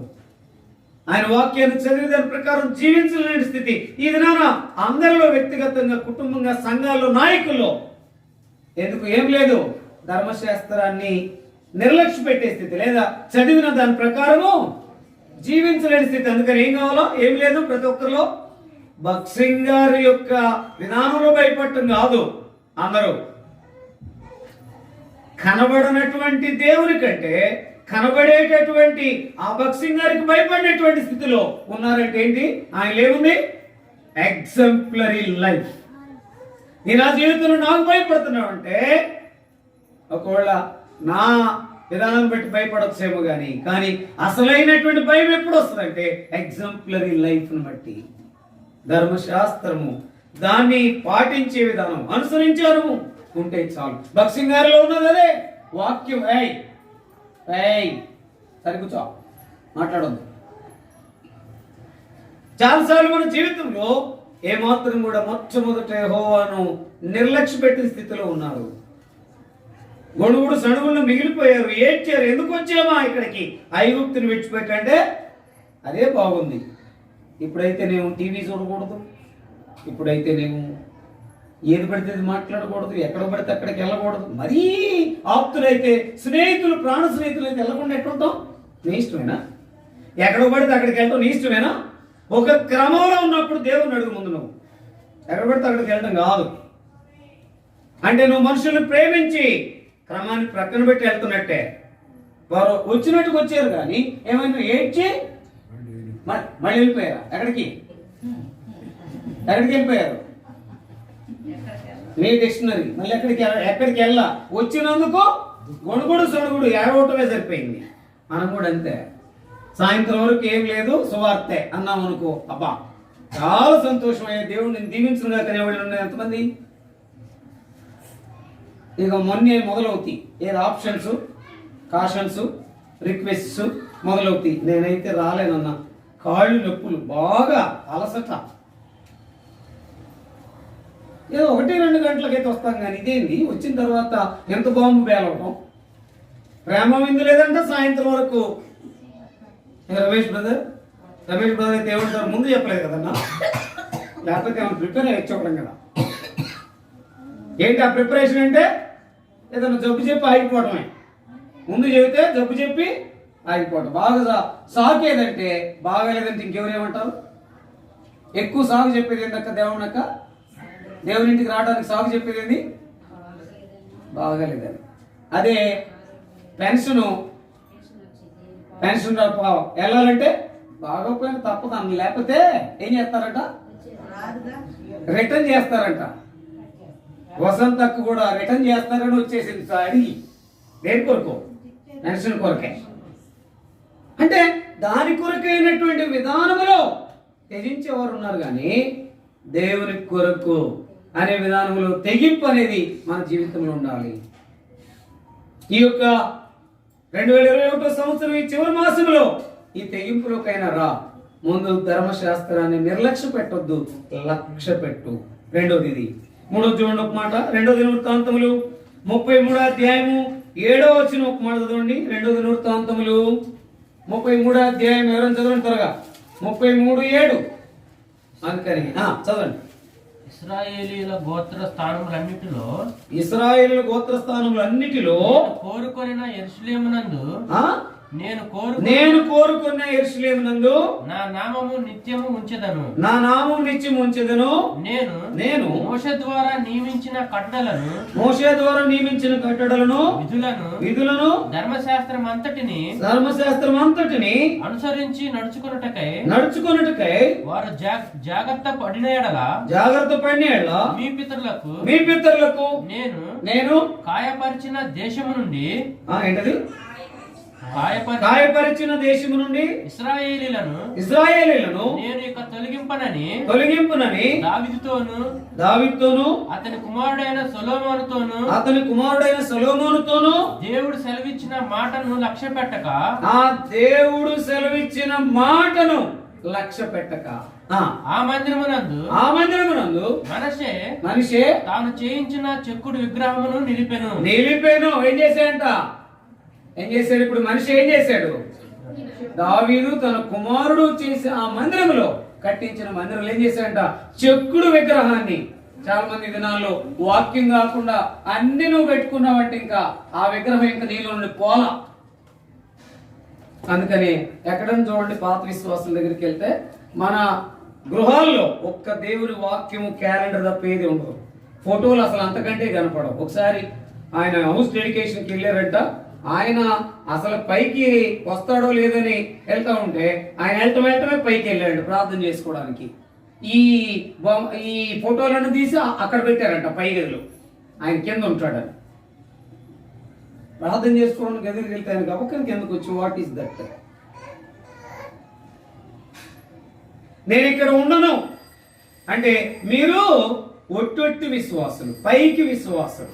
ఆయన వాక్యాన్ని చదివి దాని ప్రకారం జీవించలేని స్థితి ఈ దినాన అందరిలో, వ్యక్తిగతంగా, కుటుంబంగా, సంఘాల్లో, నాయకుల్లో. ఎందుకు? ఏం లేదు, ధర్మశాస్త్రాన్ని నిర్లక్ష్య పెట్టే స్థితి, లేదా చదివిన దాని ప్రకారము జీవించలేని స్థితి. అందుకని ఏం కావాలో? ఏం లేదు. ప్రతి ఒక్కరిలో భక్సింగ్ గారి యొక్క విధానంలో భయపడటం కాదు. అందరూ కనబడనటువంటి దేవుని కంటే కనబడేటటువంటి ఆ భక్సింగ్ గారికి భయపడినటువంటి స్థితిలో ఉన్నారంటే ఏంటి? ఆయన ఏముంది? Exemplary life. నీ నా జీవితంలో నాకు భయపడుతున్నావు అంటే ఒకవేళ నా విధానం బట్టి భయపడచ్చేమో కానీ అసలైనటువంటి భయం ఎప్పుడు వస్తుందంటే ఎగ్జంప్లరీ లైఫ్ను బట్టి. ధర్మశాస్త్రము దాన్ని పాటించే విధానం అనుసరించారు ఉంటే చాలు. భక్సింగ్ గారిలో ఉన్నది అదే వాక్యం. సరికూర్చో, మాట్లాడద్దు. చాలాసార్లు మన జీవితంలో ఏమాత్రం కూడా మొట్టమొదట యెహోవాను నిర్లక్ష్య పెట్టిన స్థితిలో ఉన్నారు. గొడుగుడు సణుగులు మిగిలిపోయారు, ఏడ్చారు. ఎందుకు వచ్చామా ఇక్కడికి, ఐగుప్తుని విడిచిపెట్టంటే అదే బాగుంది. ఇప్పుడైతే నేను టీవీ చూడకూడదు, ఇప్పుడైతే నేను ఏది పడితే అది మాట్లాడకూడదు, ఎక్కడ పడితే అక్కడికి వెళ్ళకూడదు. మరీ ఆప్తులైతే స్నేహితులు, ప్రాణ స్నేహితులు అయితే వెళ్ళకుండా ఎట్లుంటాం? నీ ఇష్టమేనా? ఎక్కడ పడితే అక్కడికి వెళ్ళటం నీ ఇష్టమేనా? ఒక క్రమంలో ఉన్నప్పుడు దేవుని అడుగు ముందు. నువ్వు ఎక్కడ పడితే అక్కడికి వెళ్ళటం కాదు. అంటే నువ్వు మనుషుల్ని ప్రేమించి క్రమాన్ని ప్రక్కన పెట్టి వెళ్తున్నట్టే. వారు వచ్చినట్టుకు వచ్చారు కానీ ఏమైనా ఏడ్చి మళ్ళీ వెళ్ళిపోయారు. ఎక్కడికి వెళ్ళిపోయారు? మీ డిక్షనరీ మళ్ళీ ఎక్కడికి వెళ్ళా. వచ్చినందుకు గొడుగుడు సొడుగుడు ఏడవటమే సరిపోయింది. మనం కూడా అంతే. సాయంత్రం వరకు ఏం లేదు, సువార్తె అన్నాం అనుకో, అబ్బా చాలా సంతోషమయ్యే, దేవుడిని దీవించుగా కనేవాళ్ళు ఉన్నాయి ఎంతమంది. ఇక మొన్నే మొదలవుతాయి ఏది ఆప్షన్స్, కాషన్స్, రిక్వెస్ట్స్ మొదలవుతాయి. నేనైతే రాలేనన్నా, కాళ్ళు నొప్పులు, బాగా అలసట. ఏదో 1-2 గంటలకైతే వస్తాం కానీ ఇదేంది వచ్చిన తర్వాత ఎంత బాంబు బేలవటం. ప్రేమ విందు లేదంటే సాయంత్రం వరకు. రమేష్ బ్రదర్ అయితే ఏమంటారు? ముందు చెప్పలేదు కదన్నా, లేకపోతే ఏమైనా ప్రిపేర్ అయ్యి చెప్పడం కదా. ఏంటి ఆ ప్రిపరేషన్ అంటే? ఏదన్నా జబ్బు చెప్పి ఆగిపోవటమే. ముందు చెబితే జబ్బు చెప్పి ఆగిపోవటం. బాగా సాగు ఏదంటే బాగాలేదంటే ఇంకెవరేమంటారు? ఎక్కువ సాగు చెప్పేది ఏంటక్క? దేవునక్క దేవుని ఇంటికి రావడానికి సాగు చెప్పేది ఏంది? బాగాలేదని. అదే పెన్షన్ వెళ్ళాలంటే బాగోపోయినా తప్పదు, లేకపోతే ఏం చేస్తారంట? రిటర్న్ చేస్తారంట. వసంతకు కూడా రిటర్న్ చేస్తారని వచ్చేసింది అడిగి. దేని కొరకు? పెన్షన్ కొరకే. అంటే దాని కొరకైనటువంటి విధానంలో త్యజించేవారు ఉన్నారు కానీ దేవుని కొరకు అనే విధానంలో తెగింపు అనేది మన జీవితంలో ఉండాలి. ఈ యొక్క 2021 సంవత్సరం ఈ చివరి మాసంలో ఈ తెగింపులోకైనా రా. ముందు ధర్మశాస్త్రాన్ని నిర్లక్ష్య పెట్టొద్దు, లక్ష్య పెట్టు. రెండోది ఇది. మూడోది చూడండి ఒక మాట. 2వ దినవృత్తాంతములు 33వ అధ్యాయము 7వ వచనం ఒక మాట చదవండి. 2వ దినవృత్తాంతములు 33వ అధ్యాయం ఎవరైనా చదవండి త్వరగా. 33:7. అందుకని చదవండి. ఇశ్రాయేలీయుల గోత్ర స్థానములన్నిటిలో కోరుకొనిన యెరూషలేమునందు నేను కోరుకున్న యెరూషలేమునందు నా నామము నిత్యము ఉంచెదను. నేను మోషే ద్వారా నియమించిన కట్టడలను విధులను ధర్మశాస్త్రం అంతటిని అనుసరించి నడుచుకొనుటకై వారు జాగ్రత్త పడిన ఎడల మీ పితరులకు నేను కాయపరిచిన దేశము నుండి ఇశ్రాయేలీయులను నేను ఇక తొలగింపనని దావీదుతోను అతని కుమారుడైన సొలొమోనుతోను దేవుడు సెలవిచ్చిన మాటను లక్ష్య పెట్టక ఆ మందిరమునందు మనిషే తాను చేయించిన చెక్కుడు విగ్రహమును నిలిపెను. ఏం చేశాడు? ఇప్పుడు మనిషి ఏం చేశాడు? దావీదు తన కుమారుడు చేసి ఆ మందిరంలో కట్టించిన మందిరంలో ఏం చేశాడంట? చెక్కుడు విగ్రహాన్ని. చాలా మంది దినాల్లో వాక్యం కాకుండా అన్ని నువ్వు పెట్టుకున్నావంటే ఇంకా ఆ విగ్రహం ఇంకా నీలో నుండి పోలా. అందుకని ఎక్కడైనా చూడండి, పాత విశ్వాసుల దగ్గరికి వెళ్తే మన గృహాల్లో ఒక్క దేవుని వాక్యము క్యాలెండర్ తప్ప ఏది ఉండదు. ఫోటోలు అసలు అంతకంటే కనపడవు. ఒకసారి ఆయన హౌస్ డెడికేషన్కి వెళ్ళారంట. ఆయన అసలు పైకి వస్తాడో లేదని వెళ్తా ఉంటే ఆయన వెళ్ళటమే పైకి వెళ్ళాడు ప్రార్థన చేసుకోవడానికి. ఈ ఫోటోలను తీసి అక్కడ పెట్టారంట పై గదిలో, ఆయన కింద ఉంటాడని. ప్రార్థన చేసుకోవడానికి గదికి వెళ్తే ఆయన గబక్కని కిందకు వచ్చి వాట్ ఈస్ దట్, నేను ఇక్కడ ఉండను అంటే మీరు ఒట్టొట్టి విశ్వాసులు, పైకి విశ్వాసులు,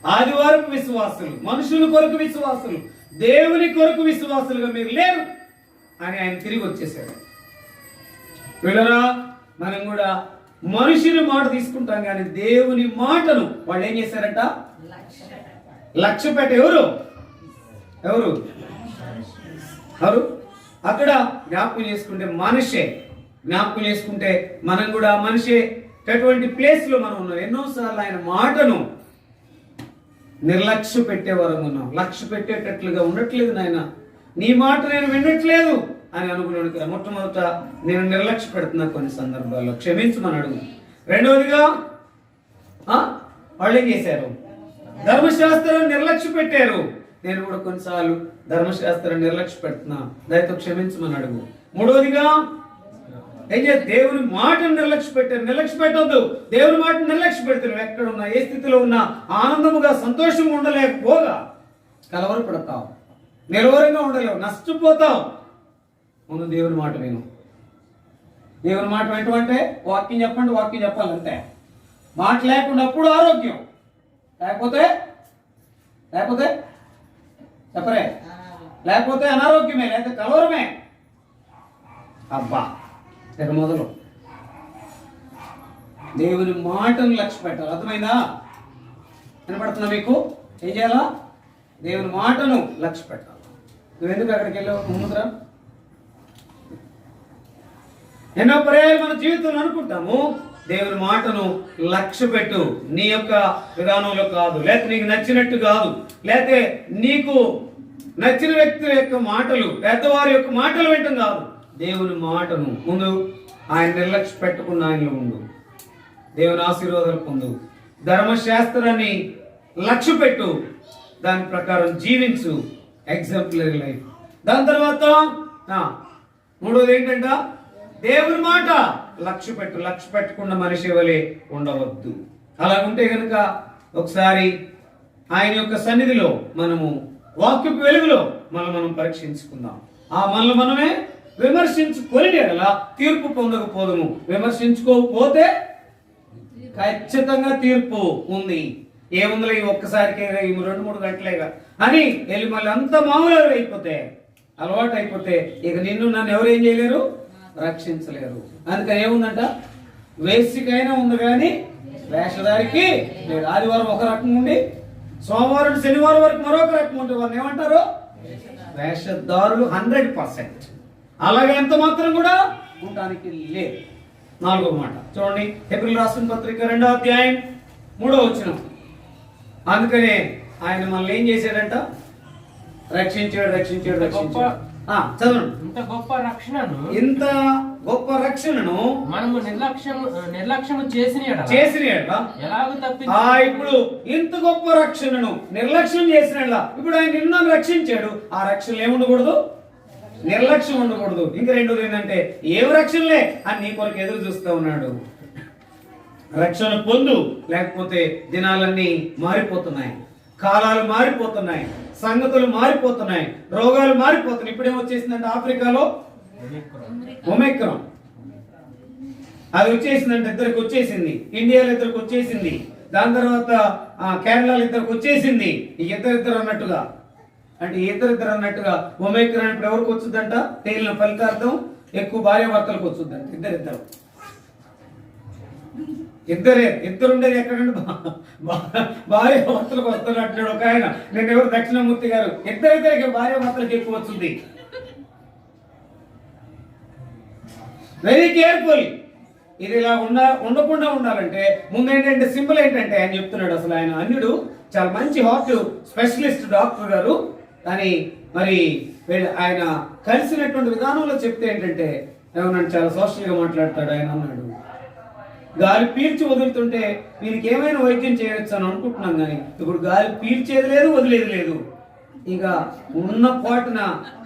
ఆదివారపు విశ్వాసులు, మనుషుల కొరకు విశ్వాసులు, దేవుని కొరకు విశ్వాసులుగా మీరు లేరు అని ఆయన తిరిగి వచ్చేసాడు. వీళ్ళరా మనం కూడా మనుషుని మాట తీసుకుంటాం కానీ దేవుని మాటను వాళ్ళు ఏం చేశారంట, లక్ష్య పెట్ట. ఎవరు ఎవరు ఎవరు అక్కడ జ్ఞాపకం చేసుకుంటే మనిషే, జ్ఞాపకం చేసుకుంటే మనం కూడా మనిషే అటువంటి ప్లేస్ లో మనం ఉన్నాం. ఎన్నోసార్లు ఆయన మాటను నిర్లక్ష్య పెట్టేవారు ఉన్నాం. లక్ష్య పెట్టేటట్లుగా ఉండట్లేదు, నాయన నీ మాట నేను వినట్లేదు అని అనుకున్నాను కదా. మొట్టమొదట నేను నిర్లక్ష్య పెడుతున్నా కొన్ని సందర్భాల్లో, క్షమించమని అడుగు. రెండవదిగా వాళ్ళు ఏం చేశారు, ధర్మశాస్త్రాన్ని నిర్లక్ష్య పెట్టారు. నేను కూడా కొన్నిసార్లు ధర్మశాస్త్రాన్ని నిర్లక్ష్య పెడుతున్నా, దయతో క్షమించమని అడుగు. మూడవదిగా ఏం చేయాలి, దేవుని మాటను నిర్లక్ష్య పెట్టారు. నిర్లక్ష్య పెట్టవద్దు, దేవుని మాటను నిర్లక్ష్య పెడతారు. ఎక్కడ ఉన్నా, ఏ స్థితిలో ఉన్నా ఆనందముగా సంతోషంగా ఉండలేకపోగా కలవరపడతావు, నిలవరంగా ఉండలేవు, నష్టపోతావు. ముందు దేవుని మాట విను. దేవుని మాట వింటమంటే వాక్యం చెప్పండి, వాక్యం చెప్పాలంతే. మాట లేకుండా అప్పుడు ఆరోగ్యం, లేకపోతే చెప్పరే, లేకపోతే అనారోగ్యమే, లేకపోతే కలవరమే. అబ్బా ఇక మొదలు దేవుని మాటను లక్ష్య పెట్టాలి. అర్థమైందా? వినపడుతుందా మీకు? ఏం చేయాలా? దేవుని మాటను లక్ష్య పెట్టాలి. నువ్వెందుకు అక్కడికి వెళ్ళావు? ముందురా. ఎన్నో పర్యాయాలు మన జీవితంలో అనుకుంటాము దేవుని మాటను లక్ష్య పెట్టు, నీ యొక్క విధానంలో కాదు, లేకపోతే నీకు నచ్చినట్టు కాదు, లేకపోతే నీకు నచ్చిన వ్యక్తుల యొక్క మాటలు, పెద్దవారి యొక్క మాటలు వింటం కాదు. దేవుని మాటను ముందు ఆయన నిర్లక్ష్య పెట్టకుండా ఆయనలో ఉండు, దేవుని ఆశీర్వాదాలు పొందు, ధర్మశాస్త్రాన్ని లక్ష్య పెట్టు, దాని ప్రకారం జీవించు, ఎగ్జాంపులరీ లైఫ్. దాని తర్వాత మూడోది ఏంటంట, దేవుని మాట లక్ష్య పెట్టు. లక్ష్య పెట్టకుండా మనిషి వలె ఉండవద్దు. అలా ఉంటే కనుక ఒకసారి ఆయన యొక్క సన్నిధిలో మనము వాక్యపు వెలుగులో మనం పరీక్షించుకుందాం. మనల్ని మనమే విమర్శించుకొని అలా తీర్పు పొందకపోదుము. విమర్శించుకోకపోతే ఖచ్చితంగా తీర్పు ఉంది. ఏముందిలే ఈ ఒక్కసారికి 2-3 గంటలేగా అని వెళ్ళి మళ్ళీ అంత మామూలు అయిపోతే, అలవాటు అయిపోతే ఇక నన్ను ఎవరు ఏం చేయలేరు, రక్షించలేరు. అందుకని ఏముందంట, వేసికైనా ఉంది కానీ వేషధారికి లేదు. ఆదివారం ఒక రకం ఉండి సోమవారం శనివారం వరకు మరొక రకం ఉంటే వారిని ఏమంటారు, వేషధారులు 100%. అలాగే ఎంత మాత్రం కూడా ఉండడానికి లేదు. 4వ మాట చూడండి, హెబ్రీయులకు రాసిన పత్రిక 2వ అధ్యాయం 3వ వచనం. అందుకనే ఆయన మనల్ని ఏం చేశాడంట, రక్షించాడు. చదవండి. ఇంత గొప్ప రక్షణను మనము నిర్లక్ష్యము చేసిన ఇప్పుడు ఇంత గొప్ప రక్షణను నిర్లక్ష్యం చేసిన ఇప్పుడు ఆయన నిన్ను రక్షించాడు. ఆ రక్షణ ఏముండకూడదు, నిర్లక్ష్యం ఉండకూడదు. ఇంకా రెండోది ఏంటంటే ఏం రక్షణలే అని నీ కొరకు ఎదురు చూస్తూ ఉన్నాడు. రక్షణ పొందు, లేకపోతే దినాలన్నీ మారిపోతున్నాయి, కాలాలు మారిపోతున్నాయి, సంగతులు మారిపోతున్నాయి, రోగాలు మారిపోతున్నాయి. ఇప్పుడు ఏమొచ్చేసిందంటే ఆఫ్రికాలో ఒమిక్రాన్, అది వచ్చేసిందంటే ఇద్దరికి వచ్చేసింది, ఇండియాలో ఇద్దరికి వచ్చేసింది, దాని తర్వాత కేరళలో ఇద్దరికి వచ్చేసింది. ఈ ఇద్దరు అన్నట్టుగా, అంటే ఇద్దరు అన్నట్టుగా ఒమిక్రాన్ ఇప్పుడు ఎవరికి వచ్చుద్దంట, తేలిన ఫలితార్థం ఎక్కువ భార్యాభర్తలకు వచ్చుద్దంట. ఇద్దరు ఉండేది ఎక్కడంటే భార్యాభర్తలకు వస్తున్నట్టున్నాడు ఒక ఆయన. నేను ఎవరు దక్షిణమూర్తి గారు, ఇద్దరికి భార్యాభర్తలకు ఎక్కువ వచ్చింది. Very careful. ఇది ఇలా ఉండకుండా ఉండాలంటే ముందు ఏంటంటే సింపుల్ ఏంటంటే ఆయన చెప్తున్నాడు, అసలు ఆయన అన్యుడు, చాలా మంచి హార్ట్ స్పెషలిస్ట్ డాక్టర్ గారు, కానీ మరి ఆయన కలిసినటువంటి విధానంలో చెప్తే ఏంటంటే ఏమన్నా చాలా సోషల్ గా మాట్లాడతాడు. ఆయన అన్నాడు, గాలి పీల్చి వదులుతుంటే వీరికి ఏమైనా వైద్యం చేయవచ్చు అని అనుకుంటున్నాం, కానీ ఇప్పుడు గాలి పీల్చేది లేదు, వదిలేది లేదు. ఇక ఉన్న పాటున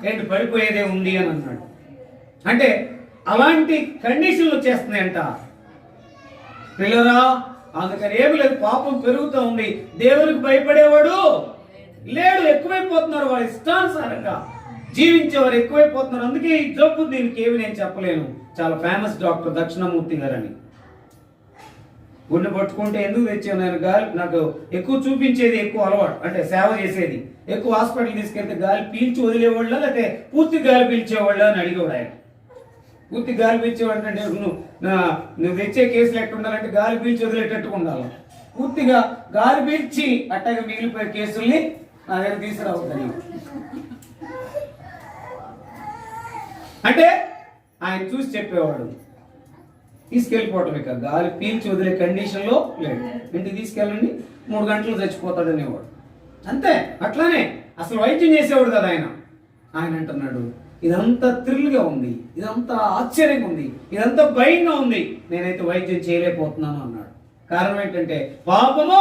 ఏంటి పడిపోయేదే ఉంది అని అన్నాడు. అంటే అలాంటి కండిషన్లు వచ్చేస్తున్నాయంట పిల్లరా. అందుకని ఏమి లేదు, పాపం పెరుగుతూ ఉంది, దేవునికి భయపడేవాడు లేడు. ఎక్కువైపోతున్నారు, వాళ్ళ ఇష్టానుసారంగా జీవించేవారు ఎక్కువైపోతున్నారు. అందుకే ఈ జబ్బు, దీనికి ఏమి నేను చెప్పలేను. చాలా ఫేమస్ డాక్టర్ దక్షిణామూర్తి గారని. గుండె పట్టుకుంటే ఎందుకు తెచ్చాను నేను గాలి, నాకు ఎక్కువ చూపించేది ఎక్కువ అలవాటు, అంటే సేవ చేసేది ఎక్కువ. హాస్పిటల్ తీసుకెళ్తే గాలి పీల్చి వదిలేవాళ్ళ లేకపోతే పూర్తి గాలి పీల్చేవాళ్ళ అని అడిగేవాడు ఆయన. పూర్తి గాలి పీల్చేవాడు అంటే నువ్వు తెచ్చే కేసులు ఎట్టు ఉండాలంటే గాలి పీల్చి వదిలేటట్టుగా ఉండాలి. పూర్తిగా గాలి పీల్చి అట్టగా మిగిలిపోయే కేసుల్ని నా దగ్గర తీసుకురావద్దని అంటే ఆయన చూసి చెప్పేవాడు. తీసుకెళ్ళిపోవటం, ఇక గాలి పీల్చి వదిలే కండిషన్లో లేడు, ఇంటికి తీసుకెళ్ళండి 3 గంటలు చచ్చిపోతాడనేవాడు. అంతే, అట్లానే అసలు వైద్యం చేసేవాడు కదా ఆయన. ఆయన అంటున్నాడు, ఇదంతా థ్రిల్గా ఉంది, ఇదంతా ఆశ్చర్యంగా ఉంది, ఇదంతా భయంగా ఉంది, నేనైతే వైద్యం చేయలేకపోతున్నాను అన్నాడు. కారణం ఏంటంటే పాపము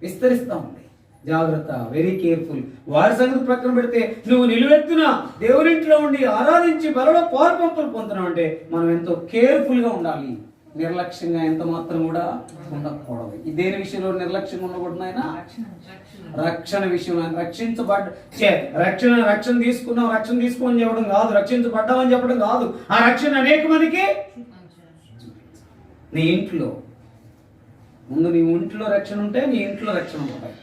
విస్తరిస్తూ ఉంది. జాగ్రత్త, వెరీ కేర్ఫుల్. వారి సంగతి ప్రక్కన పెడితే నువ్వు నిలువెత్తున దేవునింట్లో ఉండి ఆరాధించి బలలో పాల్పంపులు పొందుతున్నావు అంటే మనం ఎంతో కేర్ఫుల్గా ఉండాలి. నిర్లక్ష్యంగా ఎంత మాత్రం కూడా ఉండకూడదు. దేని విషయంలో నిర్లక్ష్యంగా ఉండకూడదు ఆయన? రక్షణ విషయంలో. రక్షణ తీసుకున్నావు, రక్షణ తీసుకోమని చెప్పడం కాదు, రక్షించబడ్డామని చెప్పడం కాదు. ఆ రక్షణ అనేక మందికి నీ ఇంట్లో ముందు, నీ ఇంట్లో రక్షణ ఉంటే నీ ఇంట్లో రక్షణ ఉంటాయి.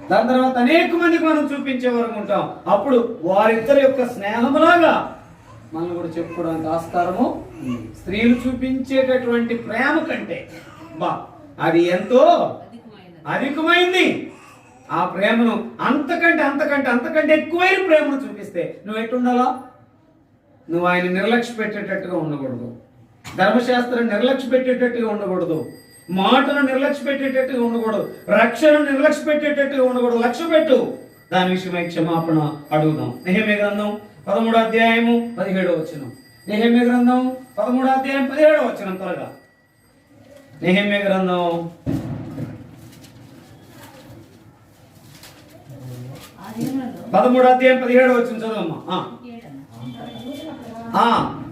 దాని తర్వాత అనేక మందికి మనం చూపించే వరకు ఉంటాం. అప్పుడు వారిద్దరి యొక్క స్నేహములాగా మనం కూడా చెప్పుకోవడానికి ఆస్కారము. స్త్రీలు చూపించేటటువంటి ప్రేమ కంటే అది ఎంతో అధికమైంది. ఆ ప్రేమను అంతకంటే ఎక్కువైన ప్రేమను చూపిస్తే నువ్వు ఎట్టుండాలా? నువ్వు ఆయన నిర్లక్ష్య పెట్టేటట్టుగా ఉండకూడదు, ధర్మశాస్త్రం నిర్లక్ష్య పెట్టేటట్టుగా ఉండకూడదు, మాటను నిర్లక్ష్య పెట్టేటట్టుగా ఉండకూడదు, రక్షణ నిర్లక్ష్య పెట్టేటట్టుగా ఉండకూడదు. లక్ష్య పెట్టు. దాని విషయమై క్షమాపణ అడుగుదాం. నెహెమ్యా గ్రంథం 13వ అధ్యాయము 17వ వచనం. నెహెమ్యా గ్రంథం 13వ అధ్యాయం 17వ వచనం. త్వరగా నెహెమ్యా గ్రంథం 13వ అధ్యాయం 17వ వచనం చదవమ్మా.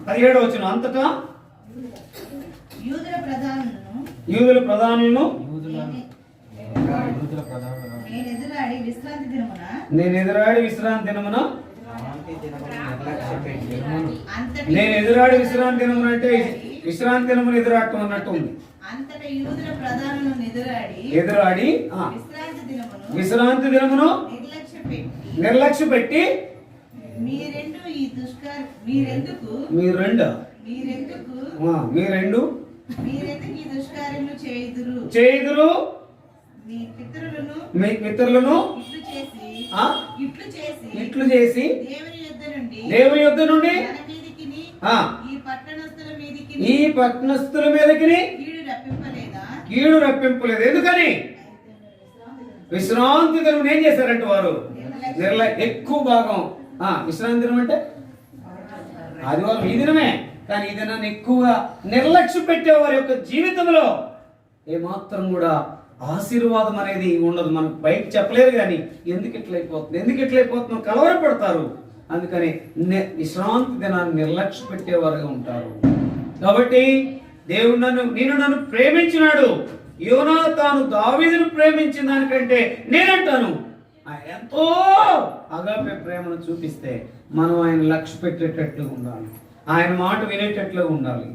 17వ వచనం. అంతటా యూదుల ప్రధానులను నేను ఎదురాడి విశ్రాంతి దినమున అంటే విశ్రాంతి దినమును ఎదురాటం అన్నట్టు ఉంది. ఎదురాడి విశ్రాంతి దినమును నిర్లక్ష్య పెట్టి మీరెండు చేయుదురు మీ పితరులను ఇట్లు చేసి దేవుని యొద్ద నుండి ఈ పట్టణస్థుల మీదకి కీడు రప్పింపలేదు. ఎందుకని? విశ్రాంతి దినం ఏం చేశారంటే వారు ఎక్కువ భాగం విశ్రాంతి దినం అంటే ఆదివారం ఈ దినమే, కానీ ఈ దినాన్ని ఎక్కువగా నిర్లక్ష్యం పెట్టే వారి యొక్క జీవితంలో ఏమాత్రం కూడా ఆశీర్వాదం అనేది ఉండదు. మనకు బయట చెప్పలేరు, కానీ ఎందుకు ఎట్లయిపోతుందో కలవరపడతారు. అందుకని విశ్రాంతి దినాన్ని నిర్లక్ష్య పెట్టేవారుగా ఉంటారు. కాబట్టి దేవుడు నన్ను ప్రేమించినాడు. యోనా తాను దావీదును ప్రేమించిన దానికంటే నేనంటాను ఎంతో అగాపే ప్రేమను చూపిస్తే మనం ఆయన లక్ష్య పెట్టేటట్లు ఉండాలి, ఆయన మాట వినేటట్లు ఉండాలి.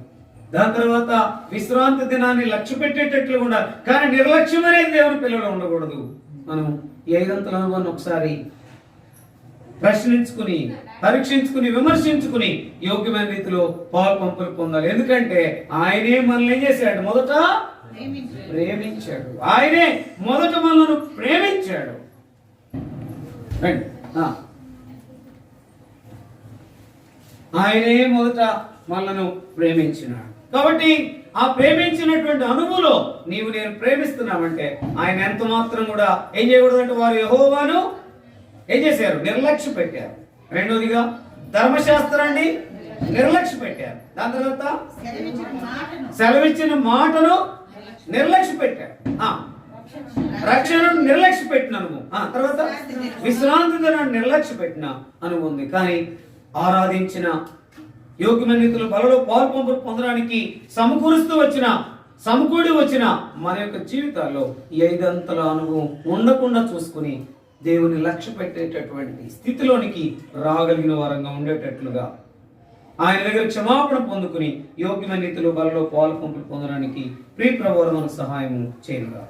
దాని తర్వాత విశ్రాంతి దినాన్ని లక్ష్య పెట్టేటట్లు ఉండాలి. కానీ నిర్లక్ష్యం అనేది దేవుని పిల్లలు ఉండకూడదు. మనం ఈ 5 అంతల అనుభవాన్ని ఒకసారి ప్రశ్నించుకుని, పరీక్షించుకుని, విమర్శించుకుని యోగ్యమైన రీతిలో పాలు పొందాలి. ఎందుకంటే ఆయనే మనల్ని ఏం చేశాడు? మొదట ప్రేమించాడు. ఆయనే మొదట మనల్ని ప్రేమించాడు. ఆయనే మొదట మనల్ని ప్రేమించినాడు. కాబట్టి ఆ ప్రేమించినటువంటి అనుభవంలో నీవు నేను ప్రేమిస్తున్నామంటే ఆయన ఎంత మాత్రం కూడా ఏం చేయకూడదు అంటే వారు యెహోవాను ఏం చేశారు? నిర్లక్ష్య పెట్టారు. రెండోదిగా ధర్మశాస్త్రాన్ని నిర్లక్ష్య పెట్టారు. దాని తర్వాత సెలవిచ్చిన మాటను నిర్లక్ష్య పెట్టారు. రక్షణను నిర్లక్ష్య పెట్టిన అనుభవం. తర్వాత విశ్రాంతి దినాన్ని నిర్లక్ష్య పెట్టిన అనుభవం ఉంది. కానీ ఆరాధించిన యోగ్యమైన రీతిలో బలలో పాలు పొందడానికి సమకూడి వచ్చిన మన యొక్క జీవితాల్లో ఈ 5 అంతల అనుభవం ఉండకుండా చూసుకుని దేవుని లక్ష్య పెట్టేటటువంటి స్థితిలోనికి రాగలిగిన వారంగా ఉండేటట్లుగా ఆయన దగ్గర క్షమాపణ పొందుకుని యోగ్యమైన రీతిలో బలలో పాలు పొందడానికి ప్రియ ప్రభువు మనకు సహాయం చేయనుగా.